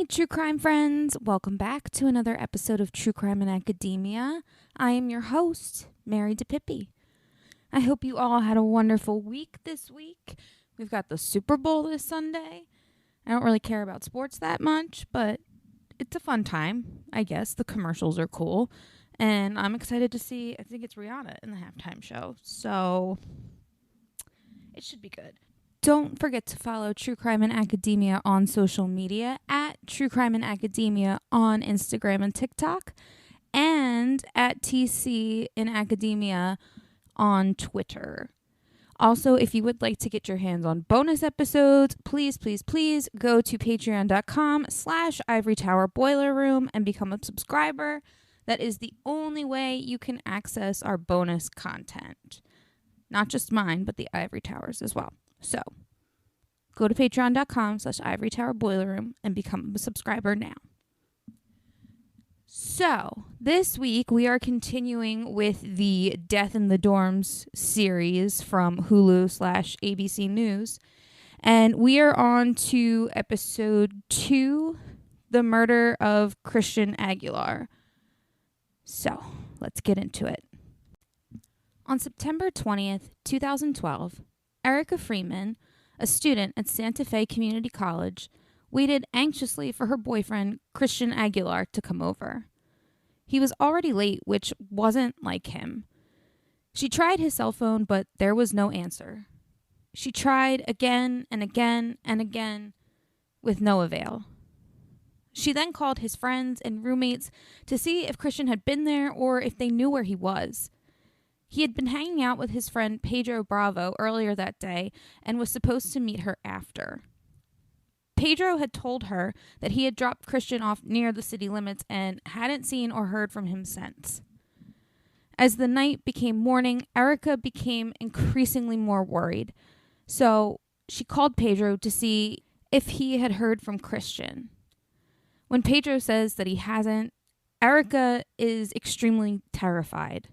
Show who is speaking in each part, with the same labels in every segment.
Speaker 1: Hey, true crime friends. Welcome back to another episode of True Crime in Academia. I am your host, Mary DePippi. I hope you all had a wonderful week this week. We've got the Super Bowl this Sunday. I don't really care about sports that much, but it's a fun time, I guess. The commercials are cool. And I'm excited to see, I think it's Rihanna in the halftime show. So it should be good. Don't forget to follow True Crime in Academia on social media at True Crime in Academia on Instagram and TikTok, and at TC in Academia on Twitter. Also, if you would like to get your hands on bonus episodes, please go to patreon.com/Ivory Tower Boiler Room and become a subscriber. That is the only way you can access our bonus content. Not just mine, but the Ivory Towers as well. So, go to patreon.com/Ivory Tower Boiler Room and become a subscriber now. So, this week we are continuing with the Death in the Dorms series from Hulu/ABC News. And we are on to episode 2, The Murder of Christian Aguilar. So, let's get into it. On September 20th, 2012, Erica Freeman, a student at Santa Fe Community College, waited anxiously for her boyfriend, Christian Aguilar, to come over. He was already late, which wasn't like him. She tried his cell phone, but there was no answer. She tried again and again and again, with no avail. She then called his friends and roommates to see if Christian had been there or if they knew where he was. He had been hanging out with his friend Pedro Bravo earlier that day and was supposed to meet her after. Pedro had told her that he had dropped Christian off near the city limits and hadn't seen or heard from him since. As the night became morning, Erica became increasingly more worried. So she called Pedro to see if he had heard from Christian. When Pedro says that he hasn't, Erica is extremely terrified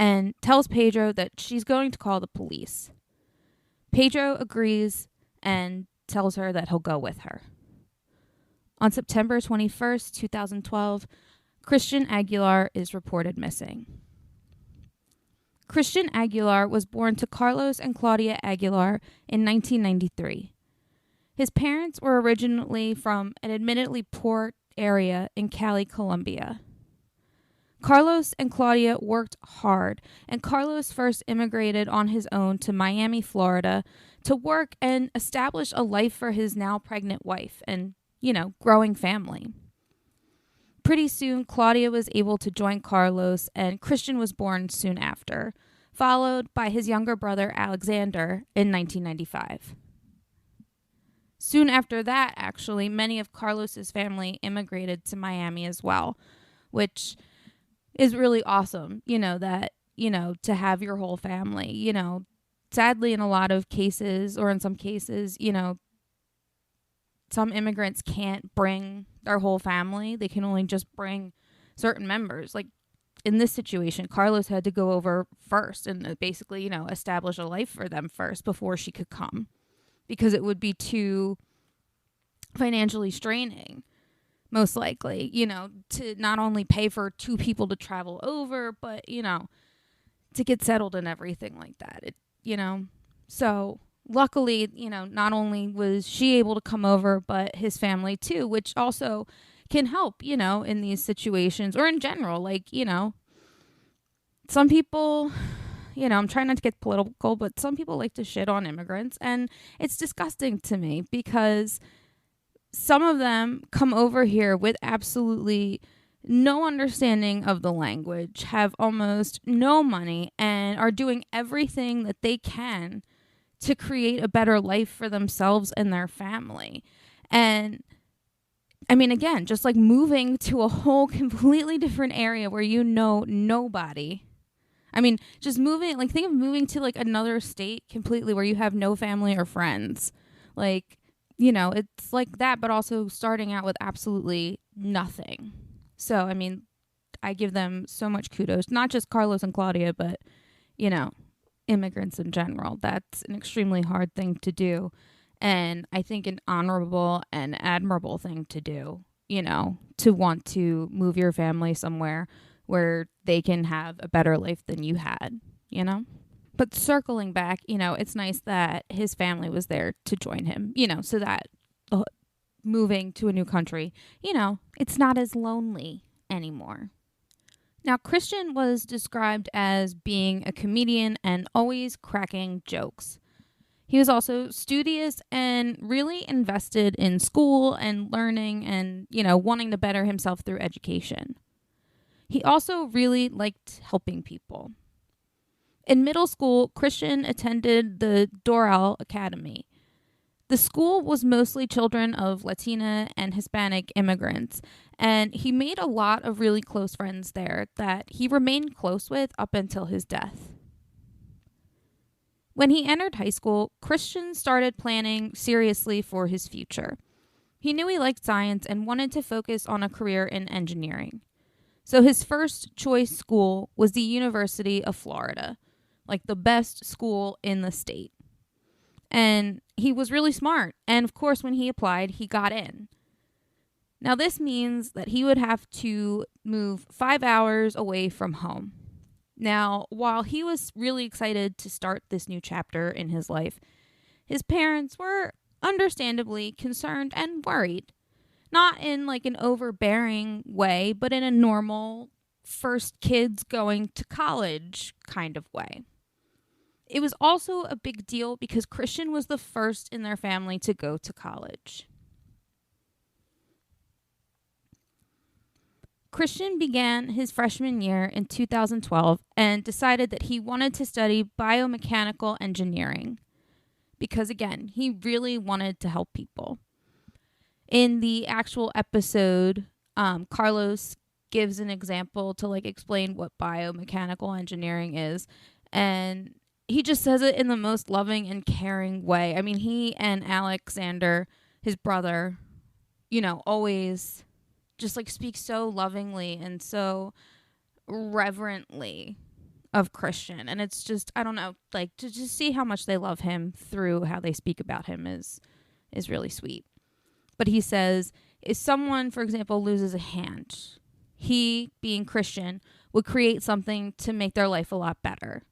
Speaker 1: and tells Pedro that she's going to call the police. Pedro agrees and tells her that he'll go with her. On September 21st, 2012, Christian Aguilar is reported missing. Christian Aguilar was born to Carlos and Claudia Aguilar in 1993. His parents were originally from an admittedly poor area in Cali, Colombia. Carlos and Claudia worked hard, and Carlos first immigrated on his own to Miami, Florida, to work and establish a life for his now pregnant wife and, growing family. Pretty soon, Claudia was able to join Carlos, and Christian was born soon after, followed by his younger brother, Alexander, in 1995. Soon after that, actually, many of Carlos's family immigrated to Miami as well, which is really awesome, to have your whole family, sadly in a lot of cases, or in some cases, some immigrants can't bring their whole family. They can only just bring certain members. Like in this situation, Carlos had to go over first and basically, establish a life for them first before she could come, because it would be too financially straining. Most likely, to not only pay for 2 people to travel over, but, to get settled and everything like that. So luckily, not only was she able to come over, but his family too, which also can help, in these situations or in general. Like, some people, I'm trying not to get political, but some people like to shit on immigrants, and it's disgusting to me because some of them come over here with absolutely no understanding of the language, have almost no money, and are doing everything that they can to create a better life for themselves and their family. And I mean, again, just like moving to a whole completely different area where nobody. I mean, just moving, like think of moving to like another state completely where you have no family or friends. Like, it's like that, but also starting out with absolutely nothing. So, I mean, I give them so much kudos, not just Carlos and Claudia, but, immigrants in general. That's an extremely hard thing to do. And I think an honorable and admirable thing to do, to want to move your family somewhere where they can have a better life than you had, you know? But circling back, it's nice that his family was there to join him, so that moving to a new country, it's not as lonely anymore. Now, Christian was described as being a comedian and always cracking jokes. He was also studious and really invested in school and learning and, wanting to better himself through education. He also really liked helping people. In middle school, Christian attended the Doral Academy. The school was mostly children of Latina and Hispanic immigrants, and he made a lot of really close friends there that he remained close with up until his death. When he entered high school, Christian started planning seriously for his future. He knew he liked science and wanted to focus on a career in engineering. So his first choice school was the University of Florida, like the best school in the state. And he was really smart. And of course, when he applied, he got in. Now, this means that he would have to move 5 hours away from home. Now, while he was really excited to start this new chapter in his life, his parents were understandably concerned and worried. Not in like an overbearing way, but in a normal first kids going to college kind of way. It was also a big deal because Christian was the first in their family to go to college. Christian began his freshman year in 2012 and decided that he wanted to study biomechanical engineering because, again, he really wanted to help people. In the actual episode, Carlos gives an example to explain what biomechanical engineering is, and he just says it in the most loving and caring way. I mean, he and Alexander, his brother, always just speak so lovingly and so reverently of Christian. And it's just, I don't know, to just see how much they love him through how they speak about him is really sweet. But he says, if someone, for example, loses a hand, he, being Christian, would create something to make their life a lot better.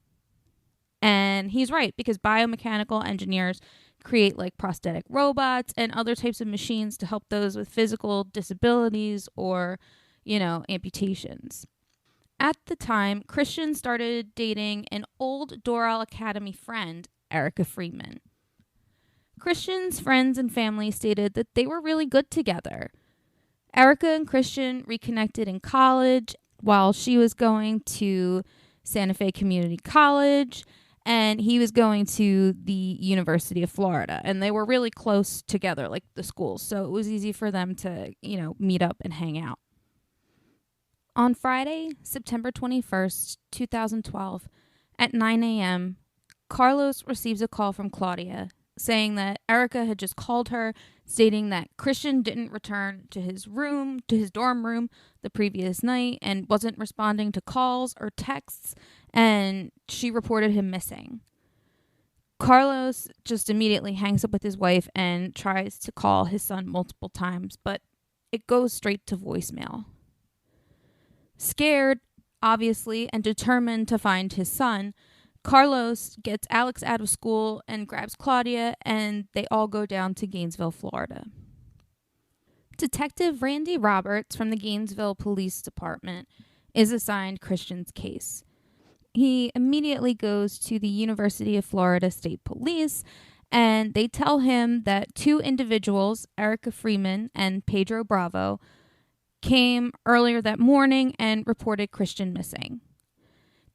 Speaker 1: And he's right, because biomechanical engineers create prosthetic robots and other types of machines to help those with physical disabilities or, amputations. At the time, Christian started dating an old Doral Academy friend, Erica Freeman. Christian's friends and family stated that they were really good together. Erica and Christian reconnected in college while she was going to Santa Fe Community College, and he was going to the University of Florida, and they were really close together, the schools, so it was easy for them to, meet up and hang out. On Friday, September 21st, 2012, at 9 a.m., Carlos receives a call from Claudia saying that Erica had just called her, stating that Christian didn't return to his dorm room the previous night and wasn't responding to calls or texts, and she reported him missing. Carlos just immediately hangs up with his wife and tries to call his son multiple times, but it goes straight to voicemail. Scared, obviously, and determined to find his son, Carlos gets Alex out of school and grabs Claudia, and they all go down to Gainesville, Florida. Detective Randy Roberts from the Gainesville Police Department is assigned Christian's case. He immediately goes to the University of Florida State Police, and they tell him that two individuals, Erica Freeman and Pedro Bravo, came earlier that morning and reported Christian missing.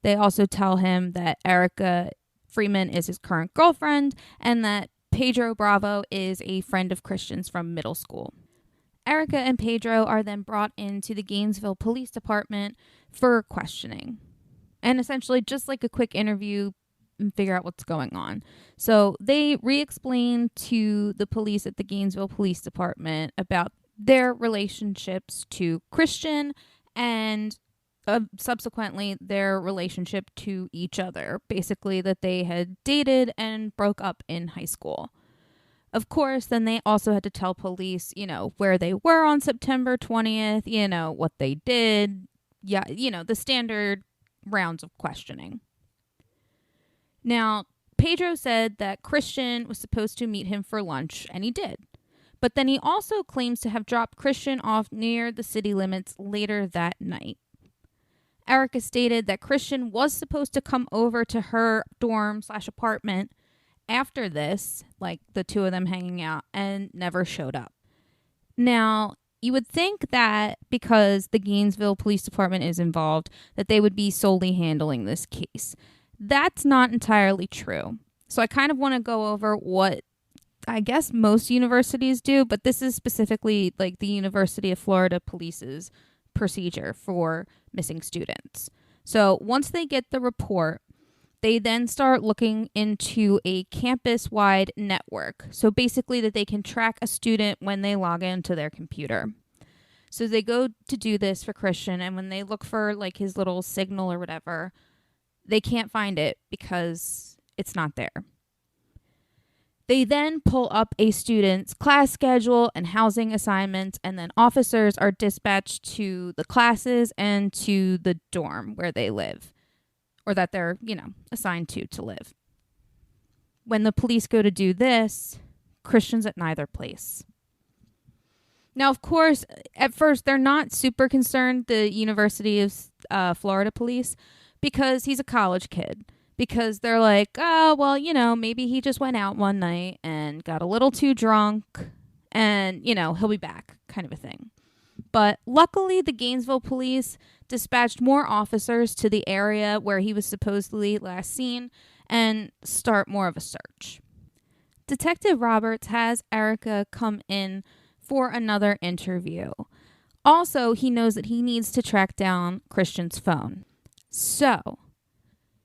Speaker 1: They also tell him that Erica Freeman is his current girlfriend and that Pedro Bravo is a friend of Christian's from middle school. Erica and Pedro are then brought into the Gainesville Police Department for questioning. And essentially just a quick interview and figure out what's going on. So they re-explain to the police at the Gainesville Police Department about their relationships to Christian and subsequently their relationship to each other. Basically that they had dated and broke up in high school. Of course, then they also had to tell police, where they were on September 20th, what they did. Yeah, the standard rounds of questioning. Now, Pedro said that Christian was supposed to meet him for lunch, and he did. But then he also claims to have dropped Christian off near the city limits later that night. Erica stated that Christian was supposed to come over to her dorm/apartment after this, like the two of them hanging out, and never showed up. Now, you would think that because the Gainesville Police Department is involved, that they would be solely handling this case. That's not entirely true. So I kind of want to go over what I guess most universities do, but this is specifically like the University of Florida Police's procedure for missing students. So once they get the report, they then start looking into a campus-wide network. So basically that they can track a student when they log into their computer. So they go to do this for Christian, and when they look for like his little signal or whatever, they can't find it because it's not there. They then pull up a student's class schedule and housing assignments, and then officers are dispatched to the classes and to the dorm where they live, or that they're, assigned to live. When the police go to do this, Christian's at neither place. Now, of course, at first, they're not super concerned, the University of Florida police, because he's a college kid. Because they're like, oh, well, maybe he just went out one night and got a little too drunk and, he'll be back, kind of a thing. But luckily, the Gainesville police dispatched more officers to the area where he was supposedly last seen and start more of a search. Detective Roberts has Erica come in for another interview. Also, he knows that he needs to track down Christian's phone. So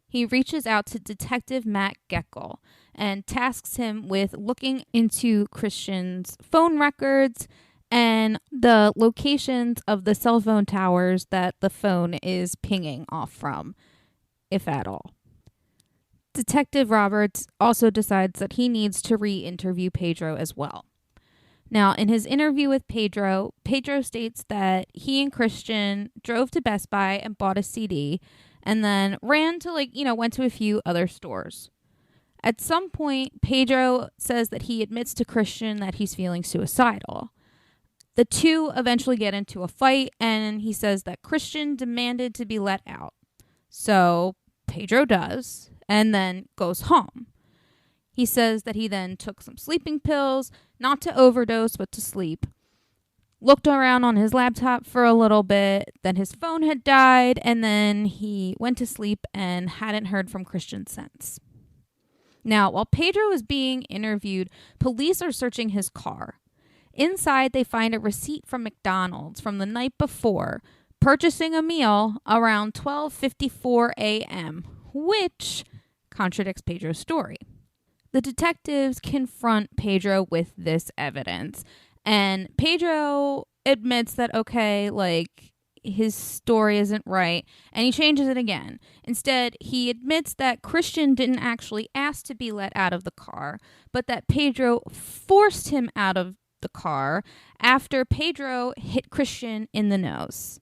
Speaker 1: he reaches out to Detective Matt Geckel and tasks him with looking into Christian's phone records and the locations of the cell phone towers that the phone is pinging off from, if at all. Detective Roberts also decides that he needs to re-interview Pedro as well. Now, in his interview with Pedro states that he and Christian drove to Best Buy and bought a CD and then ran to went to a few other stores. At some point, Pedro says that he admits to Christian that he's feeling suicidal. The two eventually get into a fight, and he says that Christian demanded to be let out. So Pedro does, and then goes home. He says that he then took some sleeping pills, not to overdose, but to sleep. Looked around on his laptop for a little bit, then his phone had died, and then he went to sleep and hadn't heard from Christian since. Now, while Pedro is being interviewed, police are searching his car. Inside, they find a receipt from McDonald's from the night before, purchasing a meal around 12:54 a.m., which contradicts Pedro's story. The detectives confront Pedro with this evidence, and Pedro admits that, his story isn't right, and he changes it again. Instead, he admits that Christian didn't actually ask to be let out of the car, but that Pedro forced him out of the car after Pedro hit Christian in the nose.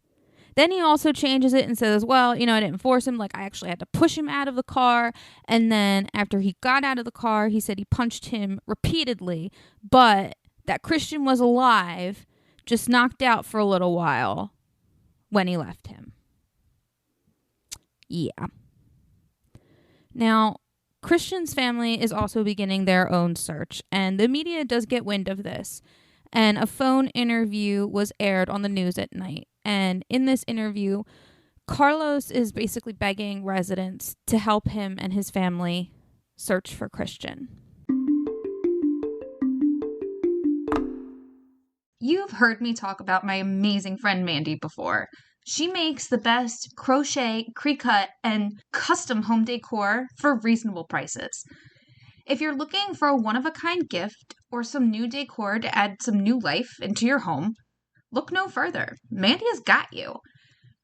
Speaker 1: Then he also changes it and says, I didn't force him. I actually had to push him out of the car. And then after he got out of the car, he said he punched him repeatedly, but that Christian was alive, just knocked out for a little while when he left him. Yeah. Now, Christian's family is also beginning their own search, and the media does get wind of this. And a phone interview was aired on the news at night. And in this interview, Carlos is basically begging residents to help him and his family search for Christian.
Speaker 2: You've heard me talk about my amazing friend Mandy before. She makes the best crochet, pre-cut, and custom home decor for reasonable prices. If you're looking for a one-of-a-kind gift or some new decor to add some new life into your home, look no further. Mandy has got you.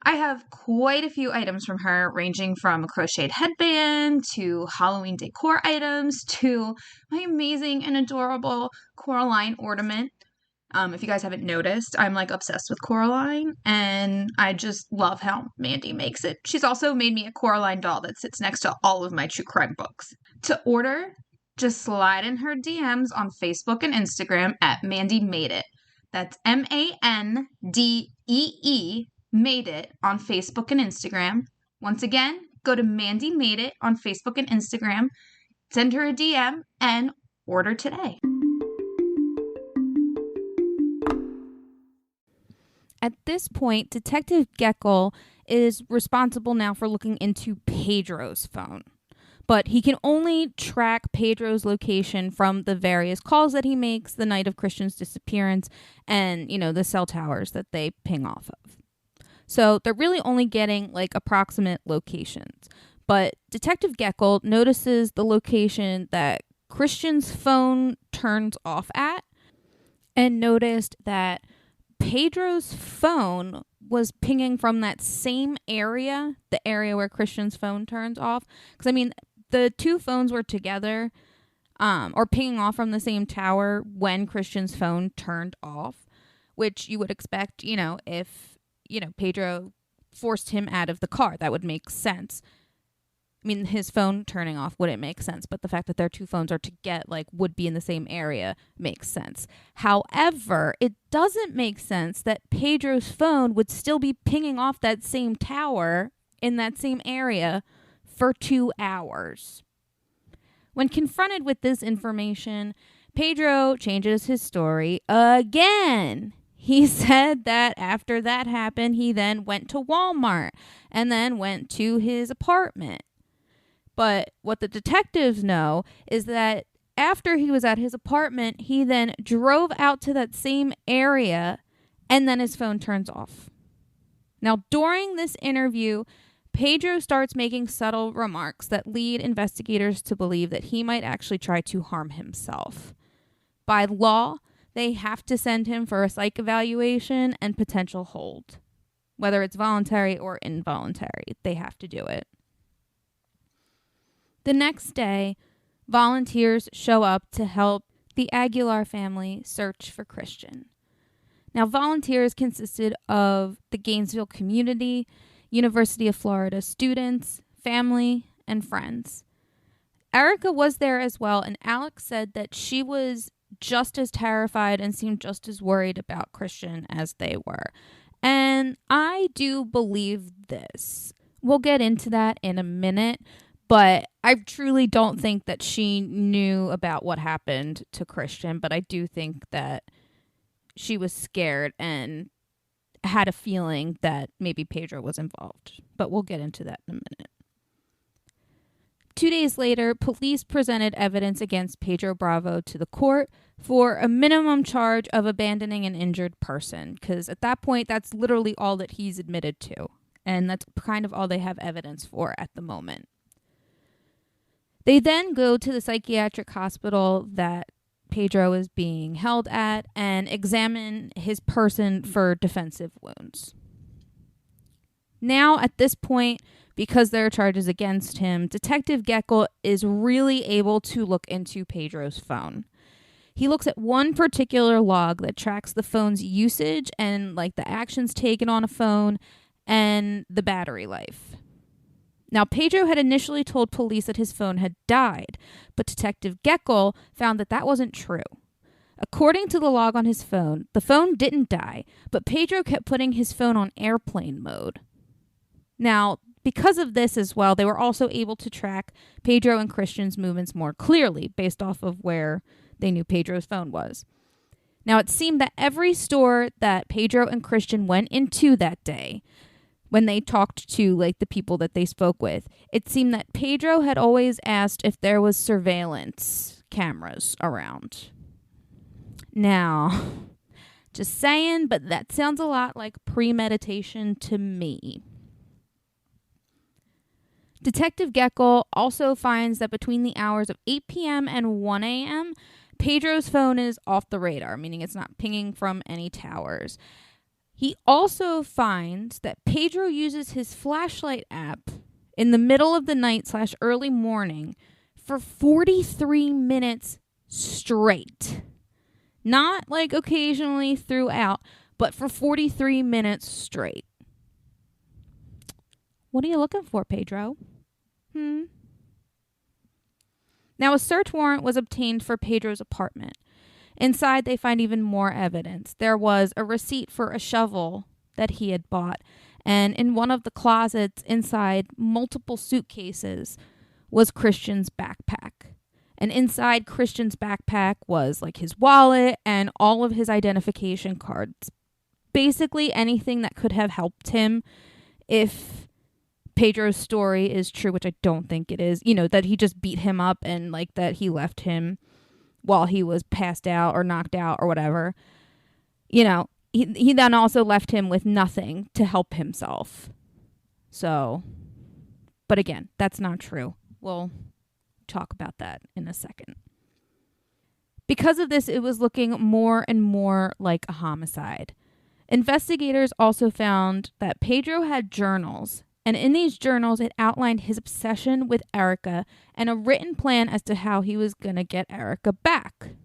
Speaker 2: I have quite a few items from her, ranging from a crocheted headband to Halloween decor items to my amazing and adorable Coraline ornament. If you guys haven't noticed, I'm like obsessed with Coraline, and I just love how Mandy makes it. She's also made me a Coraline doll that sits next to all of my true crime books. To order, just slide in her DMs on Facebook and Instagram at Mandy Made It. That's MANDEE Made It on Facebook and Instagram. Once again, go to Mandy Made It on Facebook and Instagram, send her a DM, and order today.
Speaker 1: At this point, Detective Geckel is responsible now for looking into Pedro's phone. But he can only track Pedro's location from the various calls that he makes the night of Christian's disappearance and, the cell towers that they ping off of. So they're really only getting like approximate locations. But Detective Geckel notices the location that Christian's phone turns off at and noticed that Pedro's phone was pinging from that same area, the area where Christian's phone turns off. Because, the two phones were together or pinging off from the same tower when Christian's phone turned off, which you would expect, if, Pedro forced him out of the car. That would make sense. His phone turning off wouldn't make sense, but the fact that their two phones are would be in the same area makes sense. However, it doesn't make sense that Pedro's phone would still be pinging off that same tower in that same area for 2 hours. When confronted with this information, Pedro changes his story again. He said that after that happened, he then went to Walmart and then went to his apartment. But what the detectives know is that after he was at his apartment, he then drove out to that same area and then his phone turns off. Now, during this interview, Pedro starts making subtle remarks that lead investigators to believe that he might actually try to harm himself. By law, they have to send him for a psych evaluation and potential hold. Whether it's voluntary or involuntary, they have to do it. The next day, volunteers show up to help the Aguilar family search for Christian. Now, volunteers consisted of the Gainesville community, University of Florida students, family, and friends. Erica was there as well, and Alex said that she was just as terrified and seemed just as worried about Christian as they were. And I do believe this. We'll get into that in a minute, but I truly don't think that she knew about what happened to Christian, but I do think that she was scared and had a feeling that maybe Pedro was involved. But we'll get into that in a minute. 2 days later, police presented evidence against Pedro Bravo to the court for a minimum charge of abandoning an injured person, because at that point, that's literally all that he's admitted to, and that's kind of all they have evidence for at the moment. They then go to the psychiatric hospital that Pedro is being held at and examine his person for defensive wounds. Now, at this point, because there are charges against him, Detective Geckel is really able to look into Pedro's phone. He looks at one particular log that tracks the phone's usage and the actions taken on a phone and the battery life. Now, Pedro had initially told police that his phone had died, but Detective Geckel found that that wasn't true. According to the log on his phone, the phone didn't die, but Pedro kept putting his phone on airplane mode. Now, because of this as well, they were also able to track Pedro and Christian's movements more clearly based off of where they knew Pedro's phone was. Now, it seemed that every store that Pedro and Christian went into that day, when they talked to the people that they spoke with, it seemed that Pedro had always asked if there was surveillance cameras around. Now, just saying, but that sounds a lot like premeditation to me. Detective Geckel also finds that between the hours of 8 p.m. and 1 a.m., Pedro's phone is off the radar, meaning it's not pinging from any towers. He also finds that Pedro uses his flashlight app in the middle of the night / early morning for 43 minutes straight. Not like occasionally throughout, but for 43 minutes straight. What are you looking for, Pedro? Now, a search warrant was obtained for Pedro's apartment. Inside, they find even more evidence. There was a receipt for a shovel that he had bought, and in one of the closets inside multiple suitcases was Christian's backpack. And inside Christian's backpack was like his wallet and all of his identification cards. Basically anything that could have helped him if Pedro's story is true, which I don't think it is. You know, that he just beat him up and like that he left him while he was passed out or knocked out or whatever. You know, he then also left him with nothing to help himself. So, but again, that's not true. We'll talk about that in a second. Because of this, it was looking more and more like a homicide. Investigators also found that Pedro had journals, and in these journals, it outlined his obsession with Erica and a written plan as to how he was going to get Erica back.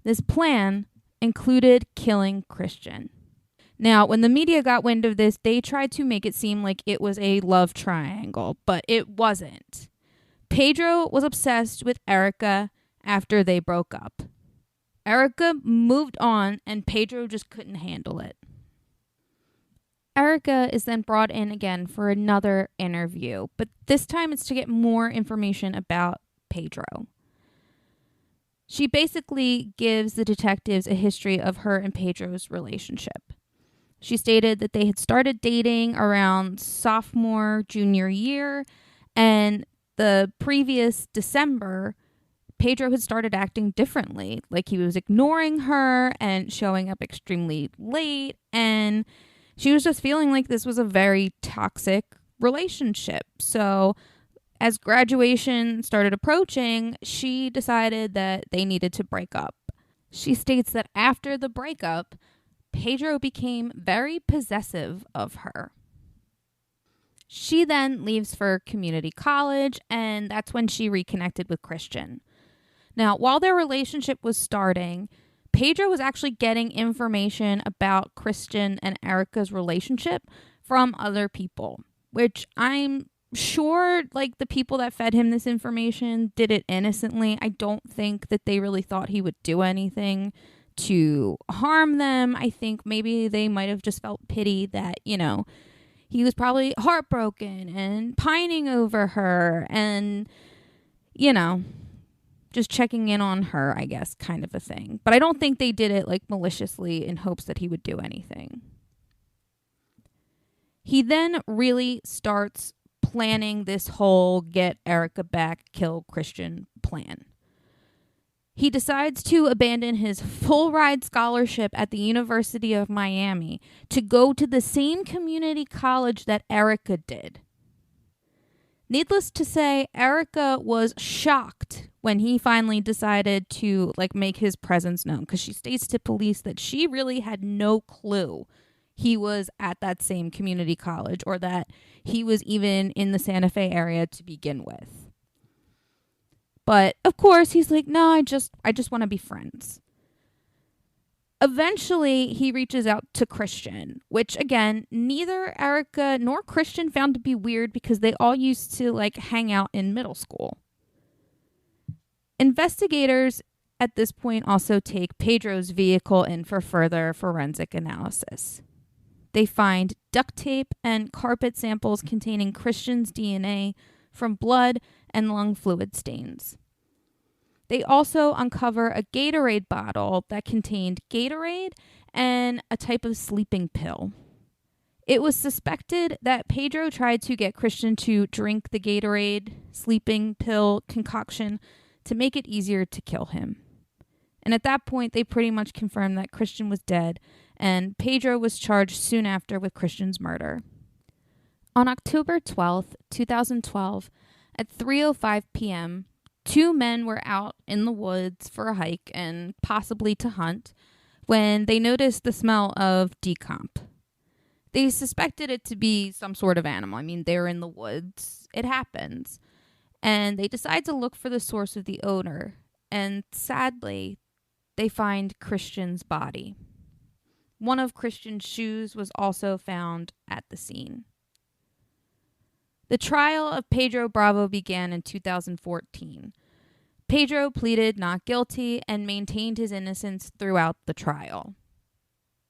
Speaker 1: This plan included killing Christian. Now, when the media got wind of this, they tried to make it seem like it was a love triangle, but it wasn't. Pedro was obsessed with Erica after they broke up. Erica moved on, and Pedro just couldn't handle it. Erica is then brought in again for another interview, but this time it's to get more information about Pedro. She basically gives the detectives a history of her and Pedro's relationship. She stated that they had started dating around sophomore, junior year, and the previous December, Pedro had started acting differently. Like he was ignoring her and showing up extremely late, and she was just feeling like this was a very toxic relationship. So as graduation started approaching, she decided that they needed to break up. She states that after the breakup, Pedro became very possessive of her. She then leaves for community college, and that's when she reconnected with Christian. Now, while their relationship was starting, Pedro was actually getting information about Christian and Erica's relationship from other people, which I'm sure like the people that fed him this information did it innocently. I don't think that they really thought he would do anything to harm them. I think maybe they might have just felt pity that, you know, he was probably heartbroken and pining over her and, you know, just checking in on her, I guess, kind of a thing. But I don't think they did it like maliciously in hopes that he would do anything. He then really starts planning this whole get Erica back, kill Christian plan. He decides to abandon his full ride scholarship at the University of Miami to go to the same community college that Erica did. Needless to say, Erica was shocked when he finally decided to like make his presence known, because she states to police that she really had no clue he was at that same community college or that he was even in the Santa Fe area to begin with. But of course, he's like, no, I just want to be friends. Eventually, he reaches out to Christian, which again, neither Erica nor Christian found to be weird because they all used to like hang out in middle school. Investigators at this point also take Pedro's vehicle in for further forensic analysis. They find duct tape and carpet samples containing Christian's DNA from blood and lung fluid stains. They also uncover a Gatorade bottle that contained Gatorade and a type of sleeping pill. It was suspected that Pedro tried to get Christian to drink the Gatorade sleeping pill concoction to make it easier to kill him. And at that point, they pretty much confirmed that Christian was dead, and Pedro was charged soon after with Christian's murder. On October 12th, 2012, at 3:05 p.m., two men were out in the woods for a hike and possibly to hunt when they noticed the smell of decomp. They suspected it to be some sort of animal. I mean, they're in the woods. It happens. And they decide to look for the source of the odor. And sadly, they find Christian's body. One of Christian's shoes was also found at the scene. The trial of Pedro Bravo began in 2014. Pedro pleaded not guilty and maintained his innocence throughout the trial.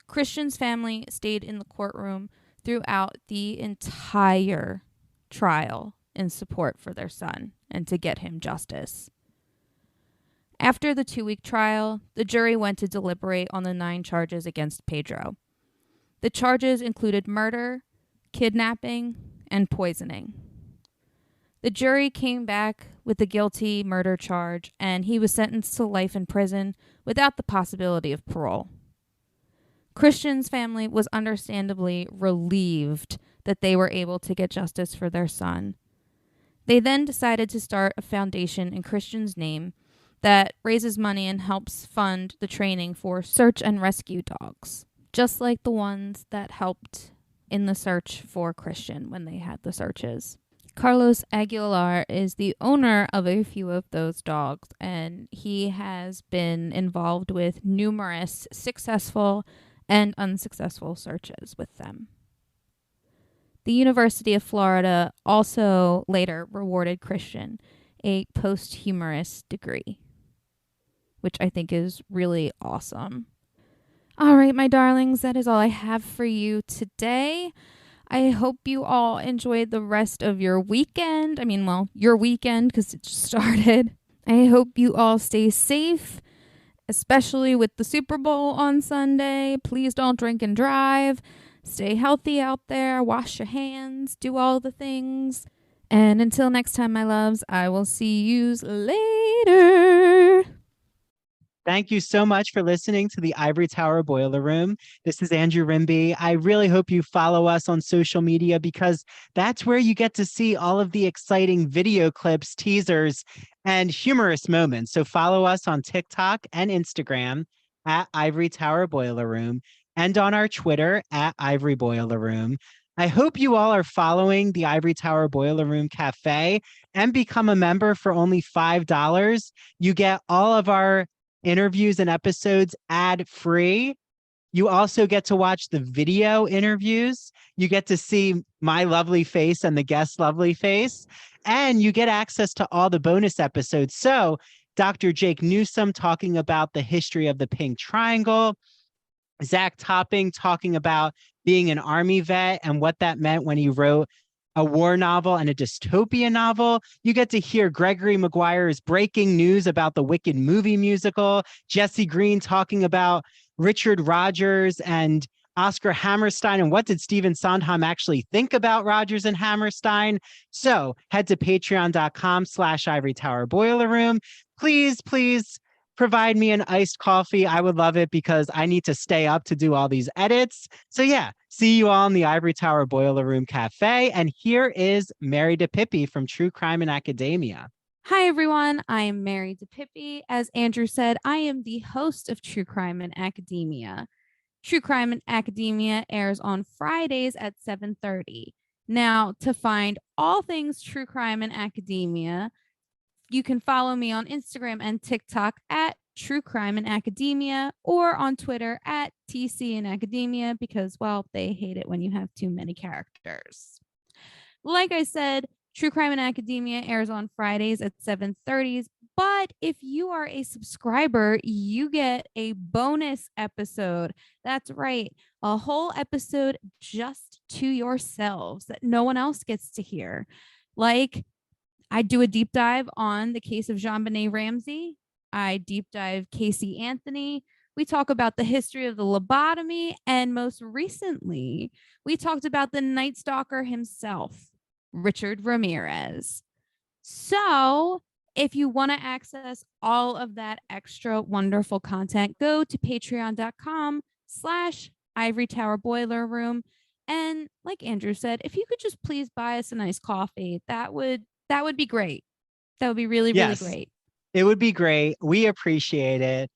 Speaker 1: Christian's family stayed in the courtroom throughout the entire trial in support for their son and to get him justice. After the 2-week trial, the jury went to deliberate on the 9 charges against Pedro. The charges included murder, kidnapping, and poisoning. The jury came back with the guilty murder charge, and he was sentenced to life in prison without the possibility of parole. Christian's family was understandably relieved that they were able to get justice for their son. They then decided to start a foundation in Christian's name that raises money and helps fund the training for search and rescue dogs, just like the ones that helped in the search for Christian when they had the searches. Carlos Aguilar is the owner of a few of those dogs, and he has been involved with numerous successful and unsuccessful searches with them. The University of Florida also later rewarded Christian a posthumous degree, which I think is really awesome. All right, my darlings, that is all I have for you today. I hope you all enjoyed the rest of your weekend. I mean, well, your weekend because it just started. I hope you all stay safe, especially with the Super Bowl on Sunday. Please don't drink and drive. Stay healthy out there. Wash your hands. Do all the things. And until next time, my loves, I will see yous later.
Speaker 3: Thank you so much for listening to the Ivory Tower Boiler Room. This is Andrew Rimby. I really hope you follow us on social media because that's where you get to see all of the exciting video clips, teasers, and humorous moments. So follow us on TikTok and Instagram at Ivory Tower Boiler Room and on our Twitter at Ivory Boiler Room. I hope you all are following the Ivory Tower Boiler Room Cafe and become a member for only $5. You get all of our interviews and episodes ad-free. You also get to watch the video interviews. You get to see my lovely face and the guest's lovely face, and you get access to all the bonus episodes. So Dr. Jake Newsom talking about the history of the pink triangle, Zach Topping talking about being an Army vet and what that meant when he wrote a war novel and a dystopian novel. You get to hear Gregory Maguire's breaking news about the Wicked movie musical, Jesse Green talking about Richard Rodgers and Oscar Hammerstein, and what did Stephen Sondheim actually think about Rodgers and Hammerstein. So head to patreon.com/Ivory Tower Boiler Room. Please provide me an iced coffee. I would love it because I need to stay up to do all these edits. So yeah, see you all in the Ivory Tower Boiler Room Cafe. And here is Mary DePippi from True Crime and Academia.
Speaker 1: Hi, everyone. I am Mary DePippi. As Andrew said, I am the host of True Crime and Academia. True Crime and Academia airs on Fridays at 7:30. Now, to find all things True Crime and Academia, you can follow me on Instagram and TikTok at True Crime and Academia or on Twitter at TC and Academia because, well, they hate it when you have too many characters. Like I said, True Crime and Academia airs on Fridays at 7:30. But if you are a subscriber, you get a bonus episode. That's right, a whole episode just to yourselves that no one else gets to hear. Like, I do a deep dive on the case of JonBenet Ramsey. I deep dive Casey Anthony. We talk about the history of the lobotomy. And most recently, we talked about the Night Stalker himself, Richard Ramirez. So if you want to access all of that extra wonderful content, go to patreon.com/Ivory Tower Boiler Room. And like Andrew said, if you could just please buy us a nice coffee, that would be great. That would be really, really great.
Speaker 3: It would be great. We appreciate it.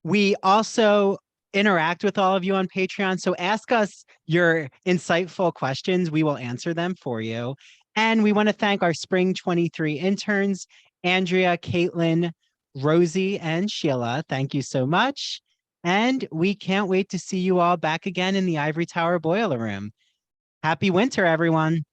Speaker 3: We also interact with all of you on Patreon. So ask us your insightful questions. We will answer them for you. And we want to thank our Spring 23 interns, Andrea, Caitlin, Rosie, and Sheila. Thank you so much. And we can't wait to see you all back again in the Ivory Tower Boiler Room. Happy winter, everyone.